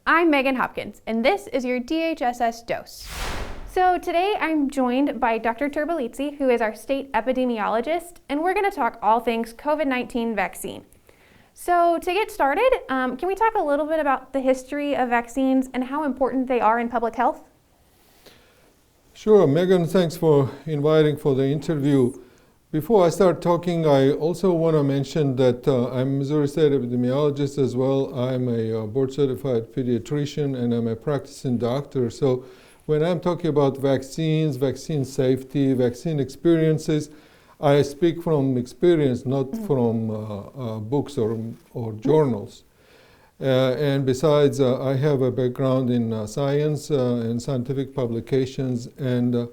I'm Megan Hopkins, and this is your DHSS dose. So today I'm joined by Dr. Turbalizzi, who is our state epidemiologist, and we're going to talk all things COVID-19 vaccine. So to get started, can we talk a little bit about the history of vaccines and how important they are in public health? Sure, Megan, thanks for inviting for the interview. Before I start talking, I also want to mention that I'm a Missouri State epidemiologist as well. I'm a board-certified pediatrician, and I'm a practicing doctor. So when I'm talking about vaccines, vaccine safety, vaccine experiences, I speak from experience, not from books or journals. And besides, I have a background in science and scientific publications, and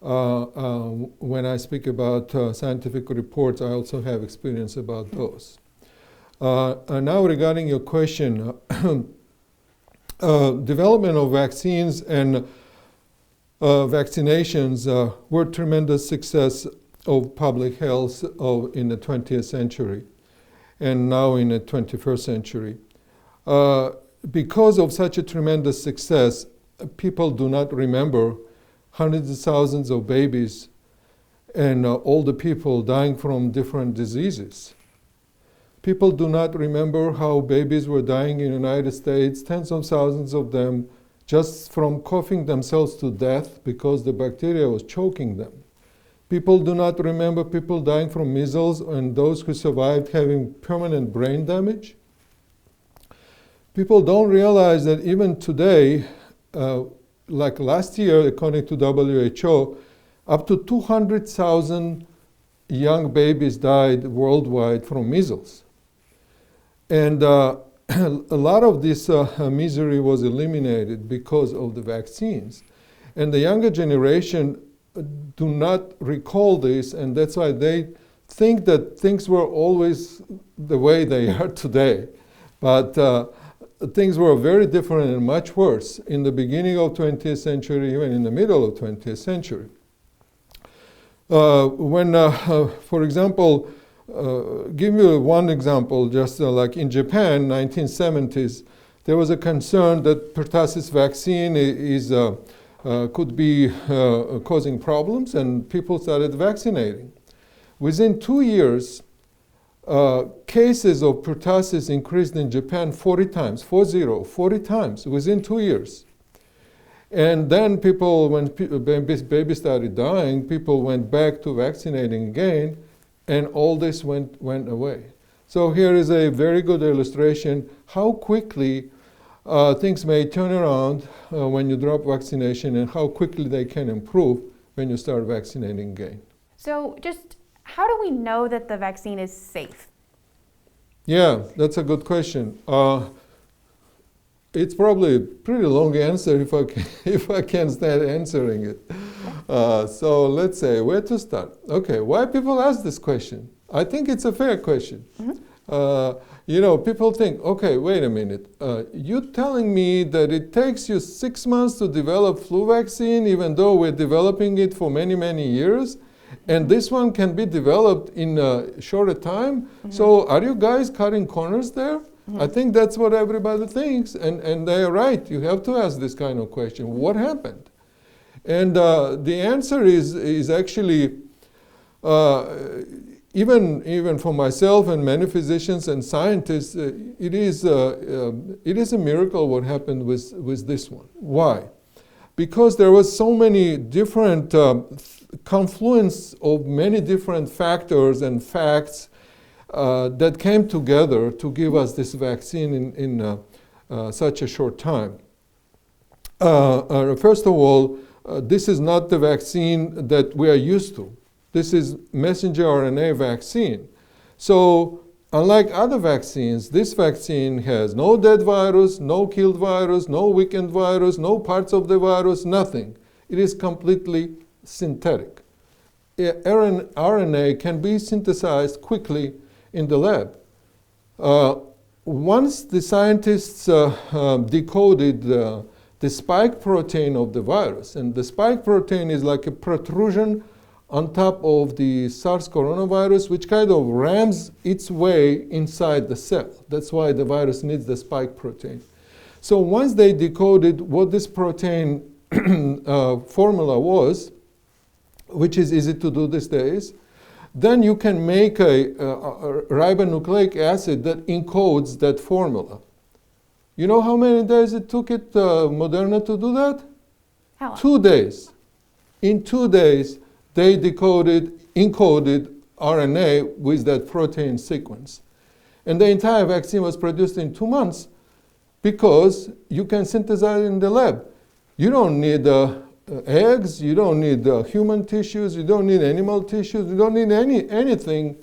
when I speak about scientific reports, I also have experience about those. Now regarding your question, development of vaccines and vaccinations were tremendous success of public health in the 20th century and now in the 21st century. Because of such a tremendous success, people do not remember hundreds of thousands of babies and older people dying from different diseases. People do not remember how babies were dying in the United States, tens of thousands of them, just from coughing themselves to death because the bacteria was choking them. People do not remember people dying from measles and those who survived having permanent brain damage. People don't realize that even today, like last year, according to WHO, up to 200,000 young babies died worldwide from measles. And a lot of this misery was eliminated because of the vaccines. And the younger generation do not recall this, and that's why they think that things were always the way they are today. But things were very different and much worse in the beginning of 20th century, even in the middle of 20th century. For example, give you one example, just like in Japan, 1970s, there was a concern that pertussis vaccine could be causing problems, and people started vaccinating. Within 2 years, cases of pertussis increased in Japan 40 times, 40 times within 2 years. And then people, when babies started dying, people went back to vaccinating again, and all this went away. So here is a very good illustration how quickly things may turn around when you drop vaccination and how quickly they can improve when you start vaccinating again. So just how do we know that the vaccine is safe? Yeah, that's a good question. It's probably a pretty long answer if I can start answering it. So let's say where to start. Okay, why people ask this question? I think it's a fair question. People think, okay, wait a minute. You're telling me that it takes you 6 months to develop flu vaccine, even though we're developing it for many, many years? And this one can be developed in a shorter time. So are you guys cutting corners there? I think that's what everybody thinks, and they're right. You have to ask this kind of question. What happened? And the answer is actually, even for myself and many physicians and scientists, it is a miracle what happened with this one. Why? Because there was so many different confluence of many different factors and facts that came together to give us this vaccine in such a short time. First of all, this is not the vaccine that we are used to. This is messenger RNA vaccine. So unlike other vaccines, this vaccine has no dead virus, no killed virus, no weakened virus, no parts of the virus, nothing. It is completely synthetic. RNA can be synthesized quickly in the lab. Once the scientists decoded the spike protein of the virus, and the spike protein is like a protrusion on top of the SARS coronavirus, which kind of rams its way inside the cell. That's why the virus needs the spike protein. So once they decoded what this protein formula was, which is easy to do these days, then you can make a ribonucleic acid that encodes that formula. You know how many days it took Moderna to do that? How long? 2 days. In 2 days, they encoded RNA with that protein sequence. And the entire vaccine was produced in 2 months because you can synthesize it in the lab. You don't need eggs, you don't need human tissues, you don't need animal tissues, you don't need anything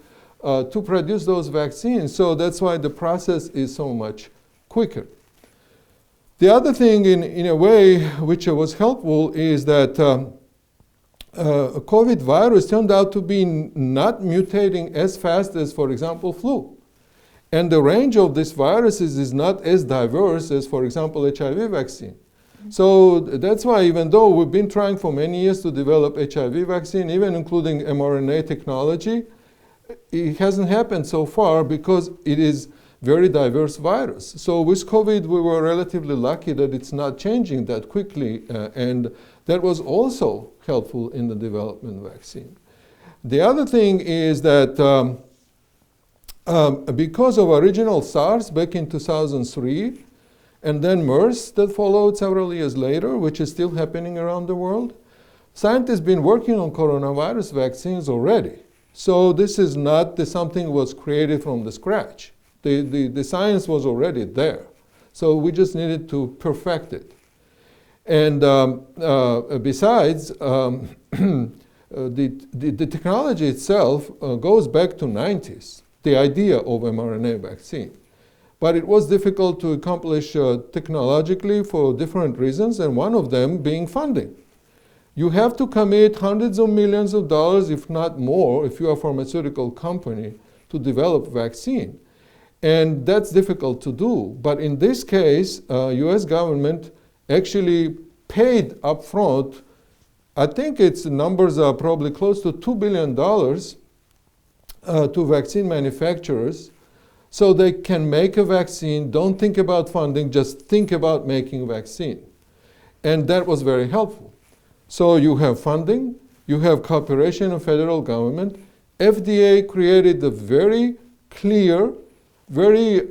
to produce those vaccines. So that's why the process is so much quicker. The other thing, in a way, which was helpful is that COVID virus turned out to be not mutating as fast as, for example, flu. And the range of these viruses is not as diverse as, for example, HIV vaccine. So that's why, even though we've been trying for many years to develop HIV vaccine, even including mRNA technology, it hasn't happened so far because it is very diverse virus. So with COVID, we were relatively lucky that it's not changing that quickly, and that was also helpful in the development of vaccine. The other thing is that because of original SARS back in 2003, and then MERS that followed several years later, which is still happening around the world, scientists have been working on coronavirus vaccines already. So this is not something was created from the scratch. The science was already there. So we just needed to perfect it. And besides, the technology itself goes back to 90s, the idea of mRNA vaccine. But it was difficult to accomplish technologically for different reasons, and one of them being funding. You have to commit hundreds of millions of dollars, if not more, if you are a pharmaceutical company, to develop vaccine. And that's difficult to do. But in this case, US government actually paid upfront, I think its numbers are probably close to $2 billion to vaccine manufacturers, so they can make a vaccine, don't think about funding, just think about making a vaccine. And that was very helpful. So you have funding, you have cooperation of federal government. FDA created a very clear, very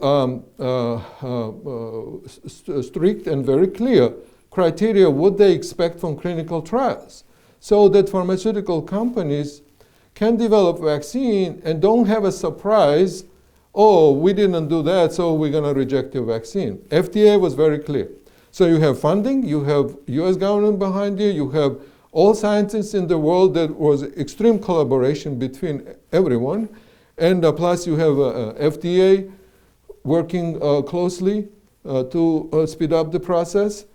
strict and very clear criteria what they expect from clinical trials, so that pharmaceutical companies can develop vaccine and don't have a surprise, oh, we didn't do that, so we're going to reject your vaccine. FDA was very clear. So you have funding, you have US government behind you, you have all scientists in the world. That was extreme collaboration between everyone. And plus you have FDA working closely to speed up the process.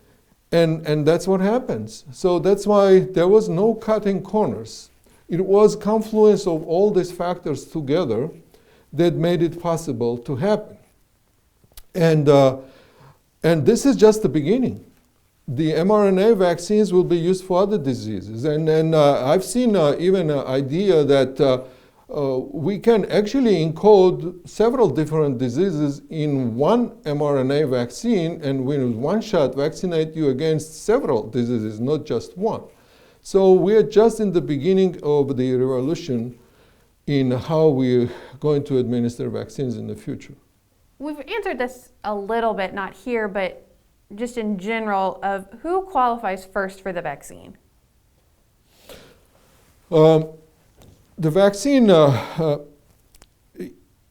And that's what happens. So that's why there was no cutting corners. It was confluence of all these factors together that made it possible to happen. And this is just the beginning. The mRNA vaccines will be used for other diseases. And I've seen even an idea that we can actually encode several different diseases in one mRNA vaccine, and with one shot vaccinate you against several diseases, not just one. So we're just in the beginning of the revolution in how we're going to administer vaccines in the future. We've answered this a little bit, not here, but just in general, of who qualifies first for the vaccine? The vaccine,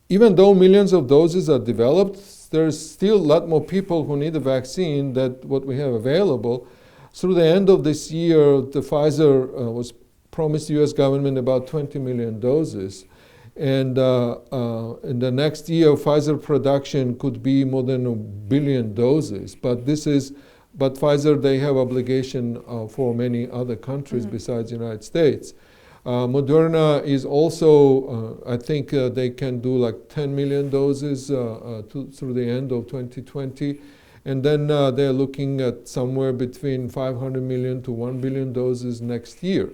even though millions of doses are developed, there's still a lot more people who need a vaccine than what we have available. Through the end of this year, the Pfizer was promised the US government about 20 million doses. And in the next year, Pfizer production could be more than 1 billion doses. But Pfizer, they have obligation for many other countries besides the United States. Moderna is also, I think they can do like 10 million doses through the end of 2020. And then they're looking at somewhere between 500 million to 1 billion doses next year.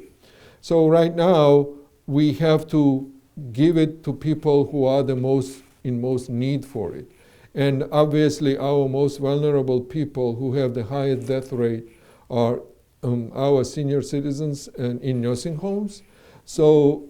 So right now, we have to give it to people who are in most need for it. And obviously, our most vulnerable people who have the highest death rate are our senior citizens in nursing homes. So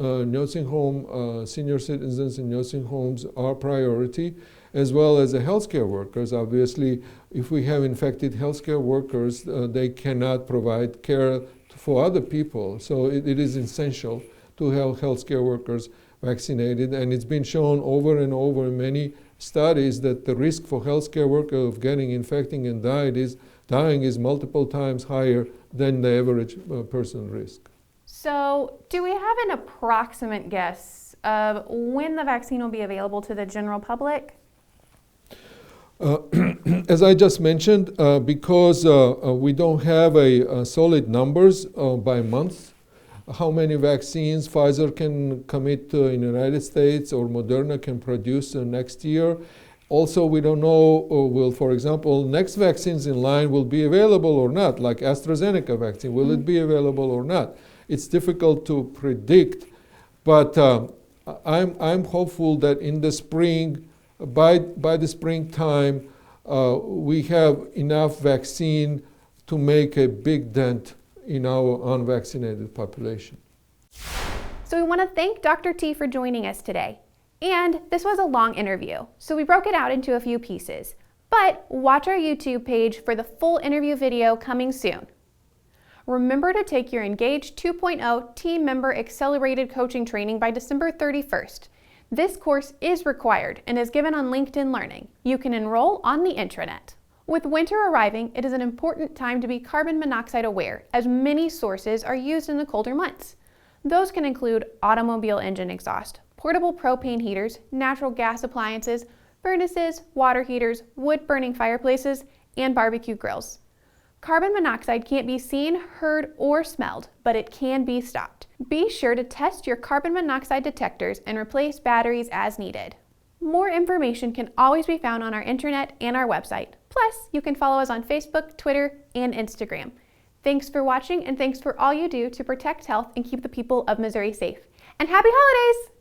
senior citizens in nursing homes are priority, as well as the healthcare workers. Obviously, if we have infected healthcare workers, they cannot provide care for other people. So it is essential to have healthcare workers vaccinated. And it's been shown over and over in many studies that the risk for healthcare workers of getting infected and dying is multiple times higher than the average person risk. So, do we have an approximate guess of when the vaccine will be available to the general public? As I just mentioned, because we don't have a solid numbers by month, how many vaccines Pfizer can commit in the United States or Moderna can produce next year. Also, we don't know, will, for example, next vaccines in line will be available or not, like AstraZeneca vaccine, will it be available or not? It's difficult to predict, but I'm hopeful that in the spring, by the springtime, we have enough vaccine to make a big dent in our unvaccinated population. So we want to thank Dr. T for joining us today. And this was a long interview, so we broke it out into a few pieces. But watch our YouTube page for the full interview video coming soon. Remember to take your Engage 2.0 Team Member Accelerated Coaching Training by December 31st. This course is required and is given on LinkedIn Learning. You can enroll on the intranet. With winter arriving, it is an important time to be carbon monoxide aware, as many sources are used in the colder months. Those can include automobile engine exhaust, portable propane heaters, natural gas appliances, furnaces, water heaters, wood-burning fireplaces, and barbecue grills. Carbon monoxide can't be seen, heard, or smelled, but it can be stopped. Be sure to test your carbon monoxide detectors and replace batteries as needed. More information can always be found on our intranet and our website. Plus, you can follow us on Facebook, Twitter, and Instagram. Thanks for watching, and thanks for all you do to protect health and keep the people of Missouri safe. And happy holidays!